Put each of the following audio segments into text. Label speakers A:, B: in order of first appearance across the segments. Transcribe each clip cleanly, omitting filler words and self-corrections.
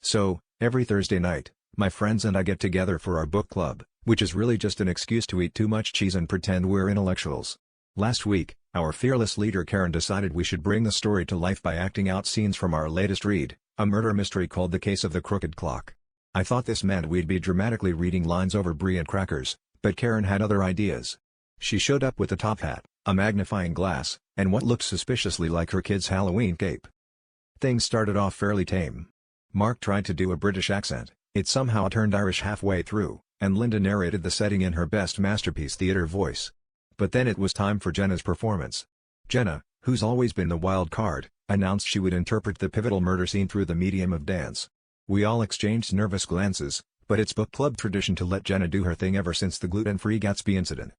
A: So, every Thursday night, my friends and I get together for our book club, which is really just an excuse to eat too much cheese and pretend we're intellectuals. Last week, our fearless leader Karen decided we should bring the story to life by acting out scenes from our latest read, a murder mystery called The Case of the Crooked Clock. I thought this meant we'd be dramatically reading lines over brie and crackers, but Karen had other ideas. She showed up with a top hat, a magnifying glass, and what looked suspiciously like her kid's Halloween cape. Things started off fairly tame. Mark tried to do a British accent, it somehow turned Irish halfway through, and Linda narrated the setting in her best masterpiece theater voice. But then it was time for Jenna's performance. Jenna, who's always been the wild card, announced she would interpret the pivotal murder scene through the medium of dance. We all exchanged nervous glances, but it's book club tradition to let Jenna do her thing ever since the gluten-free Gatsby incident.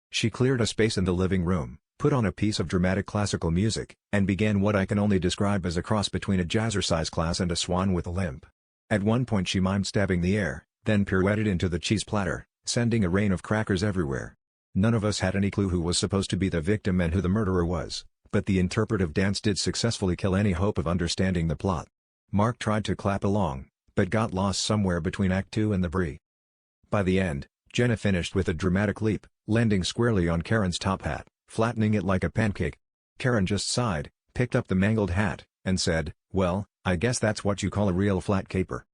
A: She cleared a space in the living room, put on a piece of dramatic classical music, and began what I can only describe as a cross between a jazzercise class and a swan with a limp. At one point she mimed stabbing the air, then pirouetted into the cheese platter, sending a rain of crackers everywhere. None of us had any clue who was supposed to be the victim and who the murderer was, but the interpretive dance did successfully kill any hope of understanding the plot. Mark tried to clap along, but got lost somewhere between Act 2 and the brie. By the end, Jenna finished with a dramatic leap, landing squarely on Karen's top hat, flattening it like a pancake. Karen just sighed, picked up the mangled hat, and said, "Well, I guess that's what you call a real flat caper."